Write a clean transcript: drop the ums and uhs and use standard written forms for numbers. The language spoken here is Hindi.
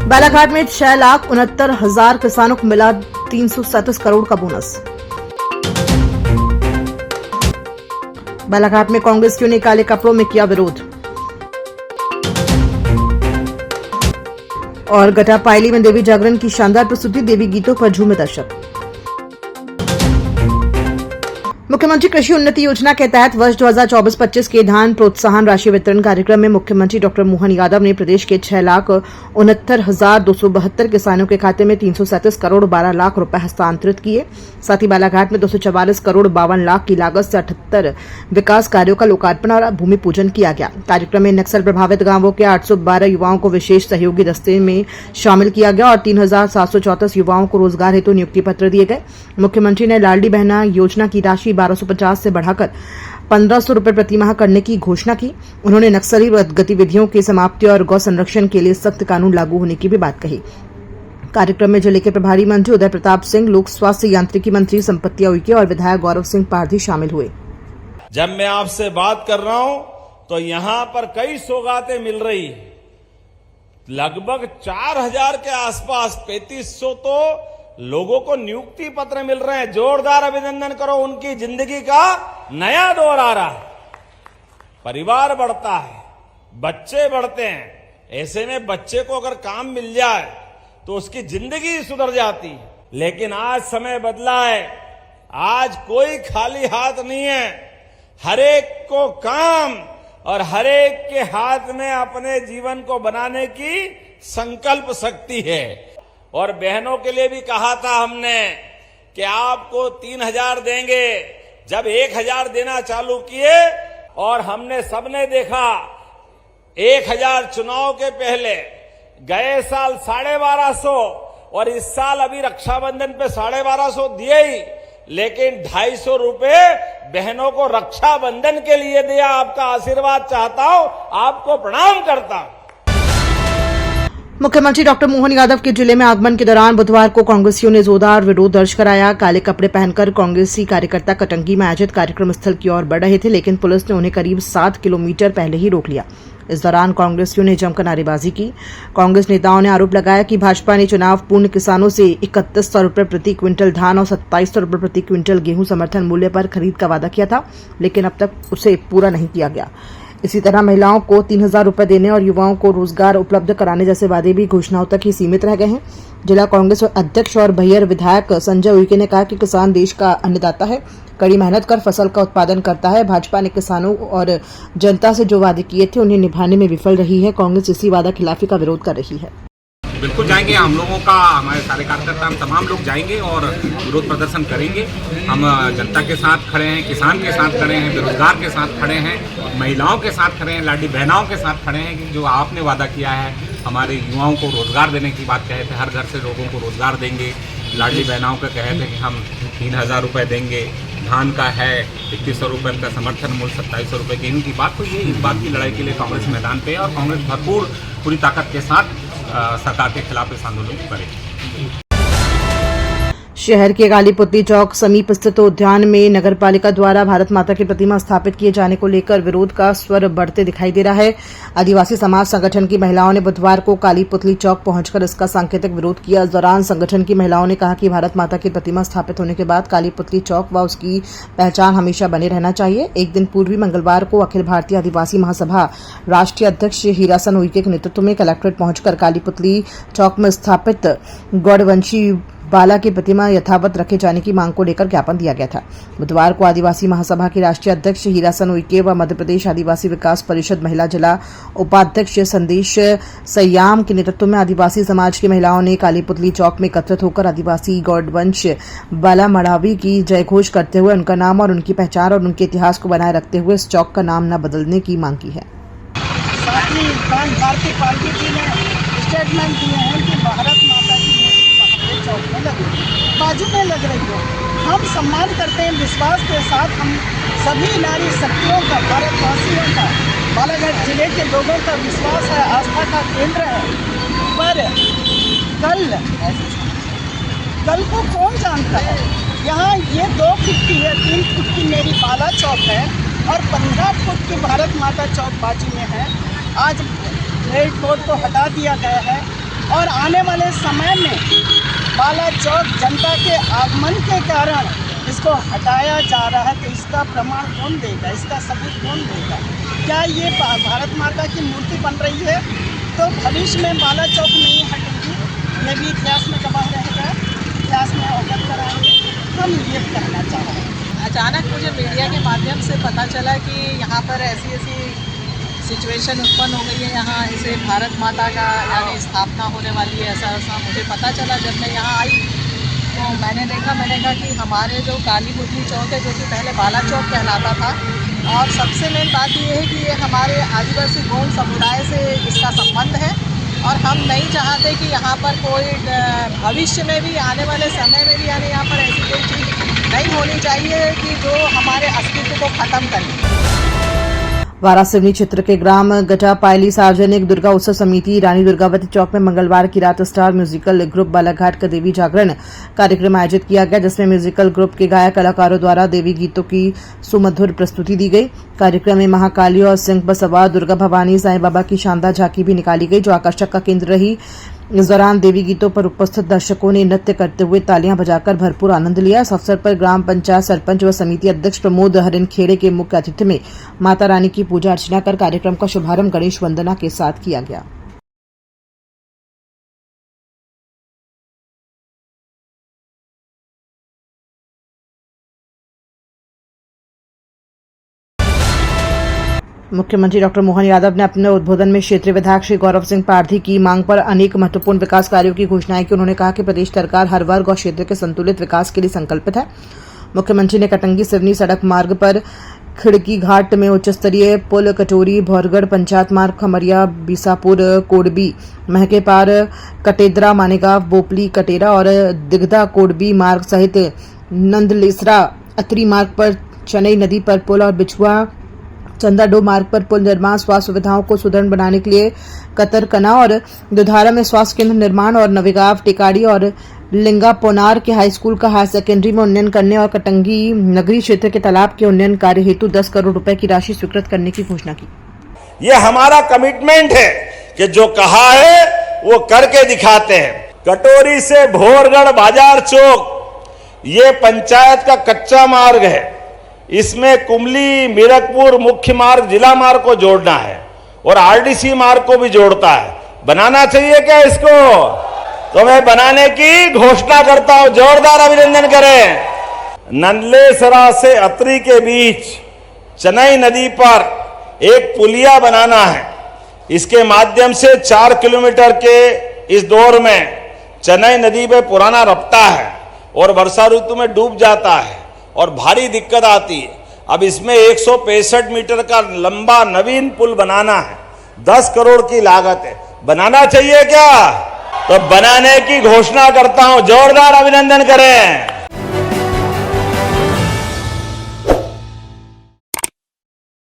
बालाघाट में 6,69,000 किसानों को मिला 337 करोड़ का बोनस। बालाघाट में कांग्रेसियों ने काले कपड़ों में किया विरोध। और गटापायली में देवी जागरण की शानदार प्रस्तुति, देवी गीतों पर झूमे दर्शक। मुख्यमंत्री कृषि उन्नति योजना के तहत वर्ष 2024-25 के धान प्रोत्साहन राशि वितरण कार्यक्रम में मुख्यमंत्री डॉक्टर मोहन यादव ने प्रदेश के 6,69,272 किसानों के खाते में 337 करोड़ 12 लाख रुपए हस्तांतरित किए। साथ ही बालाघाट में 244 करोड़ 52 लाख की लागत से 78 विकास कार्यों का लोकार्पण और भूमि पूजन किया गया। कार्यक्रम में नक्सल प्रभावित गांवों के 812 युवाओं को विशेष सहयोगी दस्ते में शामिल किया गया और 3,734 युवाओं को रोजगार हेतु नियुक्ति पत्र दिए गए। मुख्यमंत्री ने लाडली बहना योजना की राशि 1250 से बढ़ाकर 1,500 रुपए प्रति माह करने की घोषणा की। उन्होंने नक्सली गतिविधियों की समाप्ति और गौ संरक्षण के लिए सख्त कानून लागू होने की भी बात कही। कार्यक्रम में जिले के प्रभारी मंत्री उदय प्रताप सिंह, लोक स्वास्थ्य यांत्रिकी मंत्री संपत्ति उइके और विधायक गौरव सिंह पारधी शामिल हुए। जब मैं आपसे बात कर रहा हूं तो यहां पर कई सौगातें मिल रही है। लगभग 4,000 के आसपास 3,500 तो लोगों को नियुक्ति पत्र मिल रहे हैं। जोरदार अभिनंदन करो, उनकी जिंदगी का नया दौर आ रहा है। परिवार बढ़ता है, बच्चे बढ़ते हैं। ऐसे में बच्चे को अगर काम मिल जाए तो उसकी जिंदगी सुधर जाती है। लेकिन आज समय बदला है, आज कोई खाली हाथ नहीं है। हरेक को काम और हरेक के हाथ में अपने जीवन को बनाने की संकल्प शक्ति है। और बहनों के लिए भी कहा था हमने कि आपको 3,000 देंगे। जब 1,000 देना चालू किए और हमने सबने देखा 1,000 चुनाव के पहले, गए साल 1,250 और इस साल अभी रक्षाबंधन पे 1,250 दिए ही, लेकिन 250 रुपए बहनों को रक्षाबंधन के लिए दिया। आपका आशीर्वाद चाहता हूं, आपको प्रणाम करता हूं। मुख्यमंत्री डॉक्टर मोहन यादव के जिले में आगमन के दौरान बुधवार को कांग्रेसियों ने जोरदार विरोध दर्ज कराया। काले कपड़े पहनकर कांग्रेसी कार्यकर्ता कटंगी में आयोजित कार्यक्रम स्थल की ओर बढ़ रहे थे, लेकिन पुलिस ने उन्हें करीब 7 किलोमीटर पहले ही रोक लिया। इस दौरान कांग्रेसियों ने जमकर नारेबाजी की। कांग्रेस नेताओं ने आरोप लगाया कि भाजपा ने चुनाव पूर्ण किसानों से 3,100 रुपए प्रति क्विंटल धान और 2,700 रुपए प्रति क्विंटल गेहूं समर्थन मूल्य पर खरीद का वादा किया था, लेकिन अब तक उसे पूरा नहीं किया गया। इसी तरह महिलाओं को 3,000 रुपए देने और युवाओं को रोजगार उपलब्ध कराने जैसे वादे भी घोषणाओं तक ही सीमित रह गए हैं। जिला कांग्रेस अध्यक्ष और भैयर विधायक संजय उइके ने कहा कि किसान देश का अन्नदाता है, कड़ी मेहनत कर फसल का उत्पादन करता है। भाजपा ने किसानों और जनता से जो वादे किए थे उन्हें निभाने में विफल रही है। कांग्रेस इसी वादा खिलाफी का विरोध कर रही है। बिल्कुल जाएंगे, हम लोगों का, हमारे सारे कार्यकर्ता, हम तमाम लोग जाएंगे और विरोध प्रदर्शन करेंगे। हम जनता के साथ खड़े हैं, किसान के साथ खड़े हैं, बेरोजगार के साथ खड़े हैं, महिलाओं के साथ खड़े हैं, लाडली बहनाओं के साथ खड़े हैं कि जो आपने वादा किया है, हमारे युवाओं को रोजगार देने की बात कहे थे, हर घर से लोगों को रोजगार देंगे। लाडली बहनाओं का कहे थे कि हम 3,000 रुपये देंगे। धान का है 3,100 रुपये का समर्थन मूल्य, 2,700 रुपये गेहूं की बात। तो ये इस बात की लड़ाई के लिए कांग्रेस मैदान पे है और कांग्रेस भरपूर पूरी ताकत के साथ सरकार के खिलाफ इस आंदोलन करेगी। शहर के कालीपुतली चौक समीप स्थित उद्यान में नगरपालिका द्वारा भारत माता की प्रतिमा स्थापित किए जाने को लेकर विरोध का स्वर बढ़ते दिखाई दे रहा है। आदिवासी समाज संगठन की महिलाओं ने बुधवार को कालीपुतली चौक पहुंचकर इसका सांकेतिक विरोध किया। इस दौरान संगठन की महिलाओं ने कहा कि भारत माता की प्रतिमा स्थापित होने के बाद कालीपुतली चौक व उसकी पहचान हमेशा बने रहना चाहिए। एक दिन पूर्व मंगलवार को अखिल भारतीय आदिवासी महासभा राष्ट्रीय अध्यक्ष हीरासन उइके के नेतृत्व में कलेक्ट्रेट पहुंचकर कालीपुतली चौक में स्थापित गौड़वंशी बाला की प्रतिमा यथावत रखे जाने की मांग को लेकर ज्ञापन दिया गया था। बुधवार को आदिवासी महासभा के राष्ट्रीय अध्यक्ष हीरासन उइके व मध्य प्रदेश आदिवासी विकास परिषद महिला जिला उपाध्यक्ष संदेश सयाम के नेतृत्व में आदिवासी समाज की महिलाओं ने कालीपुतली चौक में एकत्रित होकर आदिवासी गौड़वंश बाला मड़ावी की जयघोष करते हुए उनका नाम और उनकी पहचान और उनके इतिहास को बनाए रखते हुए इस चौक का नाम न बदलने की मांग की है। साथ ही भारतीय पार्टी की ने स्टेटमेंट दिए हैं कि भारत माता की चौक में लग रही है, बाजू में लग रही है। हम सम्मान करते हैं, विश्वास के साथ हम सभी नारी शक्तियों का, भारतवासियों का, बालाघाट जिले के लोगों का विश्वास है, आस्था का केंद्र है। पर कल को कौन जानता है। यहाँ ये 2 फुट की है, 3 फुट की मेरी बाला चौक है और 15 फुट की भारत माता चौक बाजू में है। आज रेड बोर्ड को हटा दिया गया है। और आने वाले समय में बाला चौक जनता के आगमन के कारण इसको हटाया जा रहा है, तो इसका प्रमाण कौन देगा, इसका सबूत कौन देगा? क्या ये भारत माता की मूर्ति बन रही है तो भविष्य में बाला चौक नहीं हटेगी? ये भी इतिहास में गवाह रहेगा, इतिहास में अवगत कराएंगे। हम ये कहना चाह रहे हैं। अचानक मुझे मीडिया के माध्यम से पता चला कि यहाँ पर ऐसी सिचुएशन उत्पन्न हो गई है, यहाँ इसे भारत माता का यानी स्थापना होने वाली है, ऐसा मुझे पता चला। जब मैं यहाँ आई तो मैंने कहा कि हमारे जो काली पुतली चौक है, जो कि पहले बाला चौक कहलाता था, और सबसे मेन बात ये है कि ये हमारे आदिवासी गोंड समुदाय से इसका संबंध है, और हम नहीं चाहते कि यहाँ पर कोई भविष्य में भी, आने वाले समय में भी, यानी यहाँ पर ऐसी कोई चीज़ नहीं होनी चाहिए कि जो हमारे अस्तित्व को ख़त्म करे। वारासिवनी क्षेत्र के ग्राम गटापायली सार्वजनिक दुर्गा उत्सव समिति रानी दुर्गावती चौक में मंगलवार की रात स्टार म्यूजिकल ग्रुप बालाघाट का देवी जागरण कार्यक्रम आयोजित किया गया, जिसमें म्यूजिकल ग्रुप के गायक कलाकारों द्वारा देवी गीतों की सुमधुर प्रस्तुति दी गई। कार्यक्रम में महाकाली और सिंह पर सवार दुर्गा भवानी साईं बाबा की शानदार झांकी भी निकाली गई, जो आकर्षक का केंद्र रही। इस दौरान देवी गीतों पर उपस्थित दर्शकों ने नृत्य करते हुए तालियां बजाकर भरपूर आनंद लिया। इस अवसर पर ग्राम पंचायत सरपंच व समिति अध्यक्ष प्रमोद हरिनखेड़े के मुख्य आतिथ्य में माता रानी की पूजा अर्चना कर कार्यक्रम का शुभारंभ गणेश वंदना के साथ किया गया। मुख्यमंत्री डॉक्टर मोहन यादव ने अपने उद्बोधन में क्षेत्रीय विधायक श्री गौरव सिंह पारधी की मांग पर अनेक महत्वपूर्ण विकास कार्यों की घोषणाएं की। उन्होंने कहा कि प्रदेश सरकार हर वर्ग और क्षेत्र के संतुलित विकास के लिए संकल्पित है। मुख्यमंत्री ने कटंगी सिवनी सड़क मार्ग पर खिड़की घाट में उच्च स्तरीय पुल, कटोरी भौरगढ़ पंचायत मार्ग, खमरिया बीसापुर कोडबी महके पार, कटेदरा मानेगांव बोपली कटेरा और दिगदा कोडबी मार्ग सहित नंदलेसरा अतरी मार्ग पर चनई नदी पर पुल और बिछुआ चंदाडो मार्ग पर पुल निर्माण, स्वास्थ्य सुविधाओं को सुदृढ़ बनाने के लिए कतरकना और दुधारा में स्वास्थ्य केंद्र निर्माण और नवीगांव, टिकाड़ी और लिंगा पोनार के हाई स्कूल का हायर सेकेंडरी में उन्नयन करने और कटंगी नगरी क्षेत्र के तालाब के उन्नयन कार्य हेतु 10 करोड़ रुपए की राशि स्वीकृत करने की घोषणा की। ये हमारा कमिटमेंट है कि जो कहा है वो करके दिखाते हैं। कटोरी से भोरगढ़ बाजार चौक ये पंचायत का कच्चा मार्ग है, इसमें कुमली मीरकपुर मुख्य मार्ग जिला मार्ग को जोड़ना है और आरडीसी मार्ग को भी जोड़ता है। बनाना चाहिए क्या इसको? तो मैं बनाने की घोषणा करता हूं, जोरदार अभिनंदन करें। नंदलेसरा से अतरी के बीच चनई नदी पर एक पुलिया बनाना है। इसके माध्यम से 4 किलोमीटर के इस दौर में चनई नदी पे पुराना रपटा है और वर्षा ऋतु में डूब जाता है और भारी दिक्कत आती है। अब इसमें 165 मीटर का लंबा नवीन पुल बनाना है, 10 करोड़ की लागत है। बनाना चाहिए क्या? तो बनाने की घोषणा करता हूं, जोरदार अभिनंदन करें।